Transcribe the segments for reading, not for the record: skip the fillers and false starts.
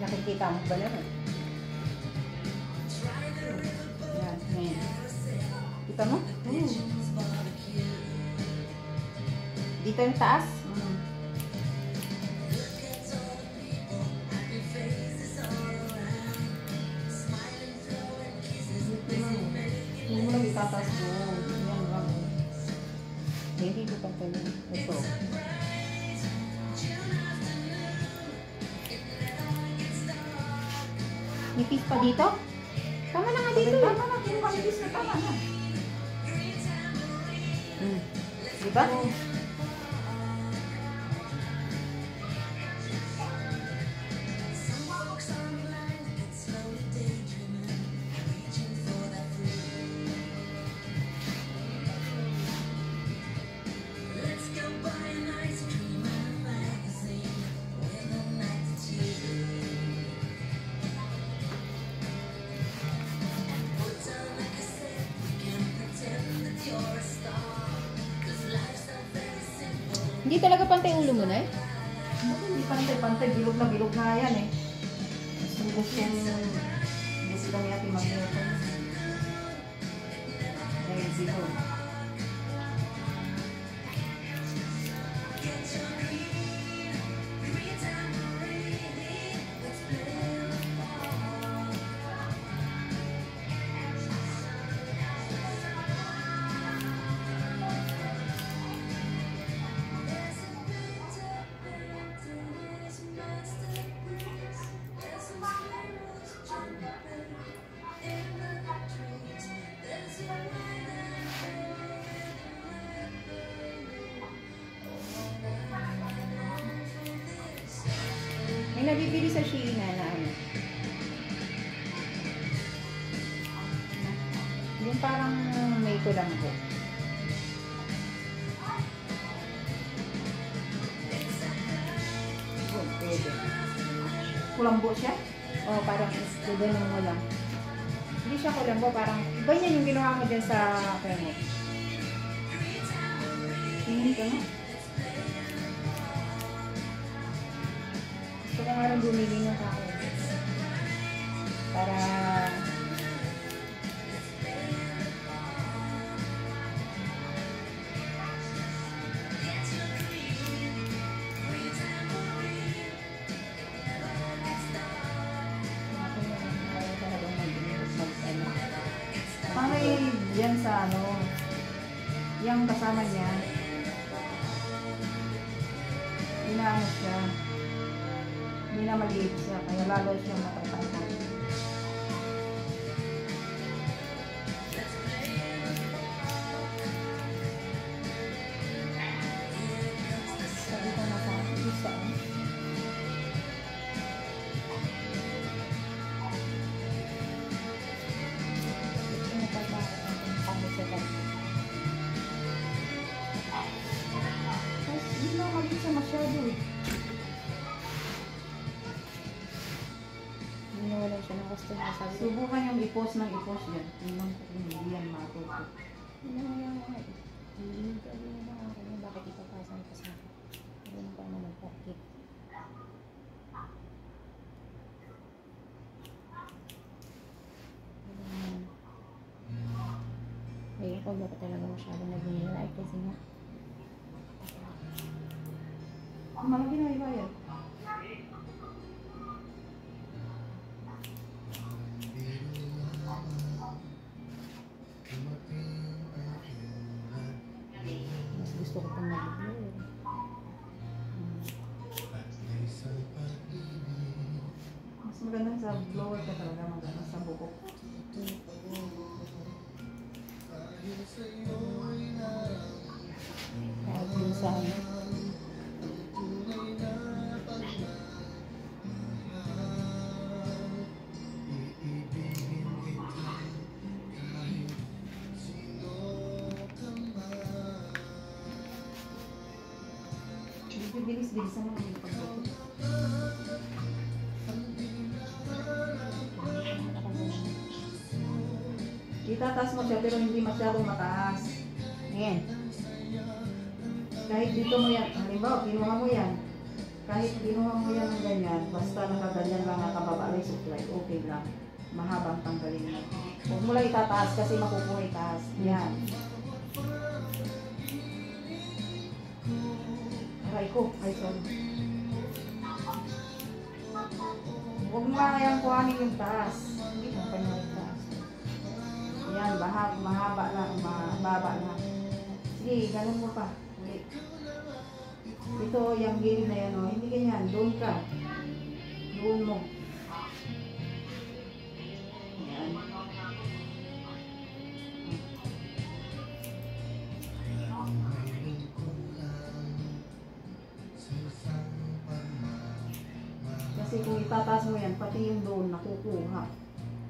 Nakikita mo ba naman? Yan, yan. Kita mo? Dito yung taas. Hindi mo lang itataas mo. Yan lang. Hindi ko pagkalim. Ito. Nipis pa dito? Tama na nga dito. Tama na. Yung manipis na tama na. Diba? Hindi talaga pantay ulo mo na eh. Hindi pantay-pantay. Bilog na yan eh. Gusto lang natin mag-iota. Dahil bilog. May nabibili sa Shein na ano. Yung parang may kulambo. Oh, pwede. Kulambo siya? Oh, parang ganun mo lang. Hindi siya kulambo, parang ganyan yung ginawa mo dyan sa kaya mo. Tingin ka na. Gusto ko nga rin bumili ng kahoy. Para yan sa ano, yung kasama niya, inaano siya, hindi na maliit siya, kaya lalo siya matatangkad. sabi ko na sa isa. Hindi na maliit siya masyado eh. Wala siya ng customer. Sabi ko, Subukan yung i-post ng i-post yan. Tingnan ko kung hindi yan matuto. ano nga yan nga eh. Hindi ka rin na ako. Bakit ipapasan ka sa akin? Hindi pa naman nagpakit. Ay, ikaw ba talaga masyadong nag-i-like kasi nga. Malaki na iba yan. Mas gusto ko pang nag-blur. Mas maganda sa blower ka talaga, maganda sa buko. Kahit dun sa ano. Bilis-bilisan mo yung pagbuko. Itataas mo siya pero hindi masyadong mataas. Ayan. Kahit dito mo yan, halimbawa, kinuha mo yan. Kahit kinuha mo yan ng ganyan, basta nakaganyan lang nakababa may supply, okay lang. Mahabang tanggalin mo. Huwag mo lang itataas kasi makukuha itaas. Yan. Aray ko. Ay, sorry. Huwag mo nga yung kuhanin yung taas. Hindi mo pa yung taas. Yan, mahaba lang, mahaba lang. Sige, ganun mo pa. Ulit. Ito, yung gilid na yan, oh. Hindi ganyan. Doon ka. Doon mo. Yan. Kasi kung itataas mo yan, pati yung doon nakukuha.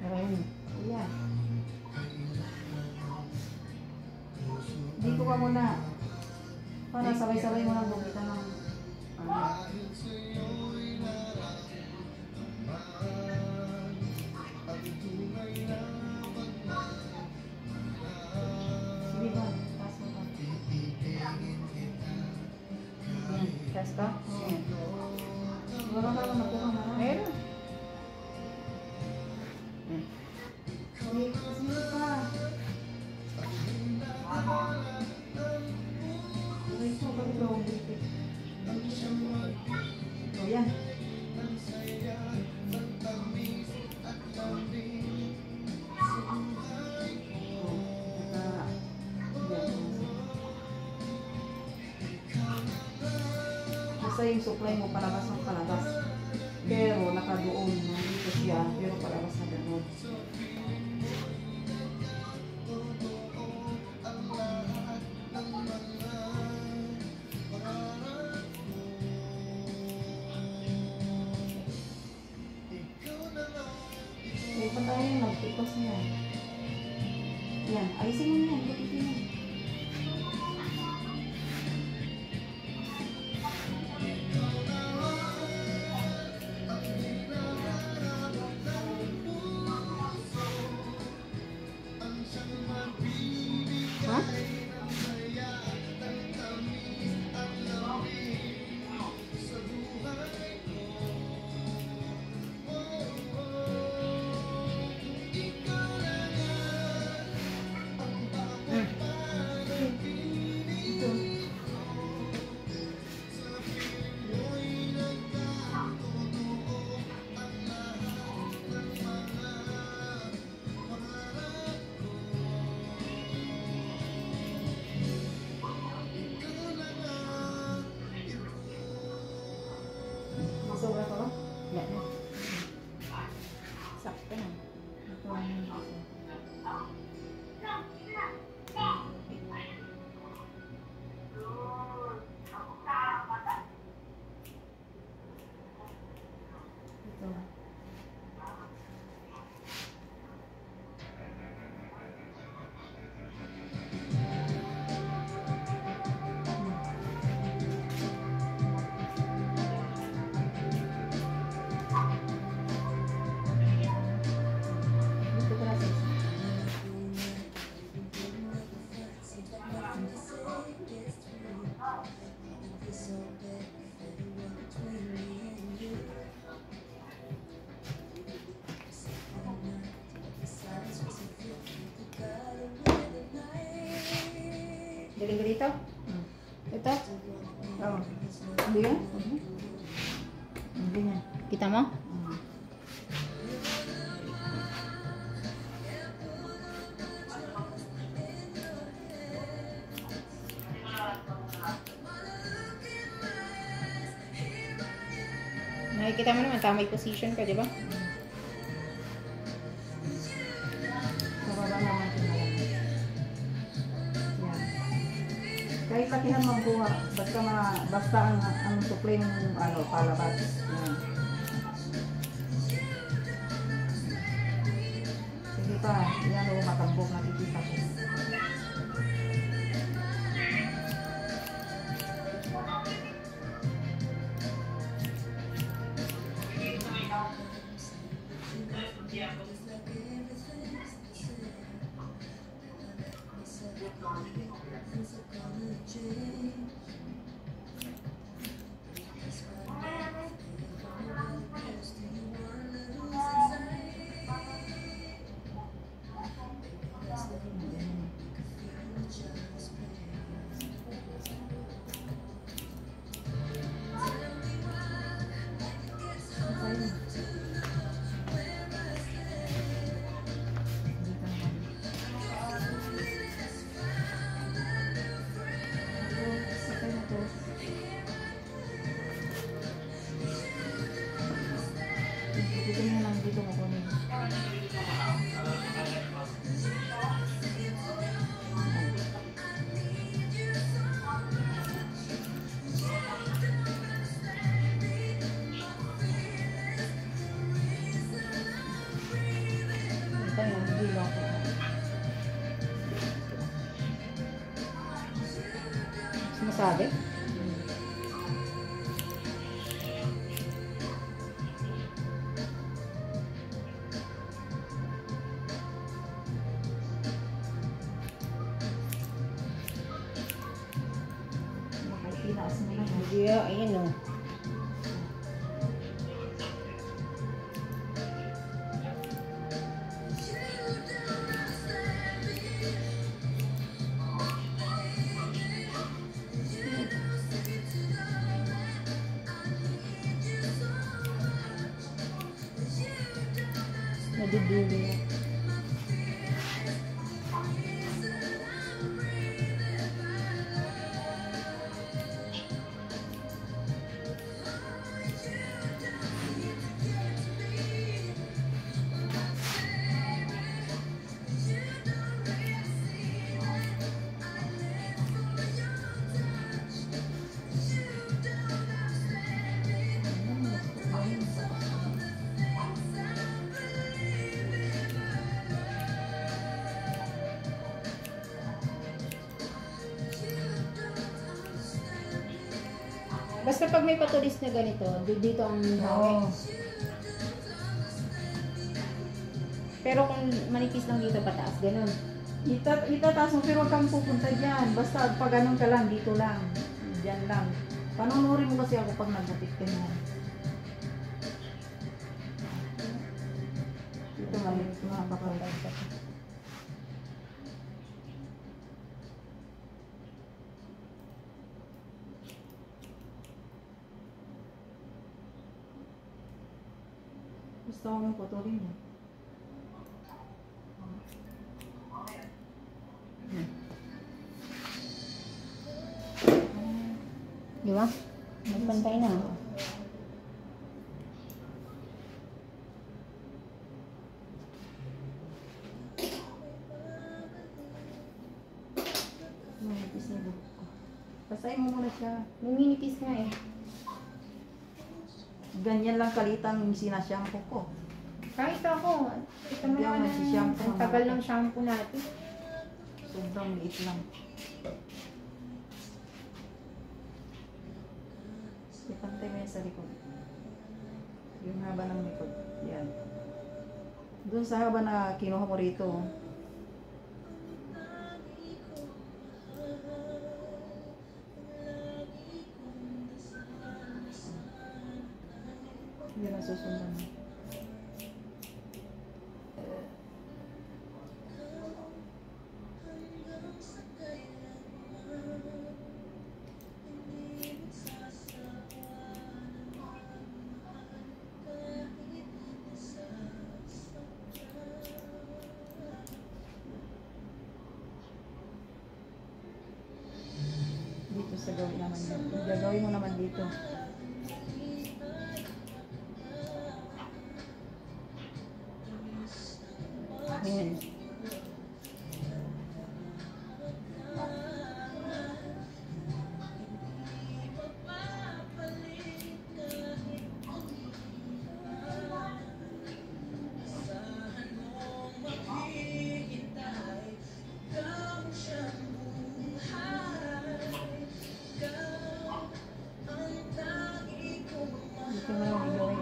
Ayan. Ayan. Dito ka muna. Para sabay-sabay mo lang bumitan ng Sige ba? Taas mo pa. Ayan. Taas ka? Ayan. Wala ka lang nakuha na. Meron. Sige pa. Ito, bakit ba ang bipit? O yan. Basta yung supply mo palabas ng palabas. Pero nakadoon. Nandito siya. Pero palabas na gano'n. May patayin, nagpipos niya. Yan, ayusin mo yan, bukitin mo. Ha? Sobra ko? Yan. Sakto na. Ito ang galing ka dito? Ito? Oo. Hindi yan? Hindi yan. Kita mo? Nakikita mo naman, tama yung position ka, di ba? Sa baba naman tinala. Yan. Kahit laki ng magbuha, basta ang supply ng palabas. Yan. Sige pa, yan o, matambok, nakikita ko. Sabi? Makikinaas mo na. Hindi, ayun o. Nadidulo na. Basta pag may patulis na ganito, dito ang hawi. Oo. Pero kung manipis lang dito pataas, ganun. Itataas mo pero huwag kang pupunta dyan. Basta pag ganun ka lang, dito lang. Dyan lang. Panonorin mo kasi ako pag nagupit ka niyan. Ito maliit mga kapatid. Gusto ko mong putulin mo. Di ba? Magpantay na. Manipis na buhok ko. Basahin mo muna siya. Luminipis nga eh. Ganyan lang kalitang yung sinashampoo ko. Kahit ako, ito mo Hindi ako naman nagsishampoo ang tagal ng shampoo natin. Sobrang liit lang. Ipantay mo yan sa likod. Yung haba ng likod. Yan. Doon sa haba na kinuha mo rito. Yan ang susundan mo. Dito sa gawin naman yan. Gagawin mo naman dito. Ayan. Dito mo naman gagawin.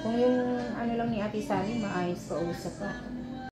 Kung yung ano lang ni Ate Sally, maayos ka usap ka.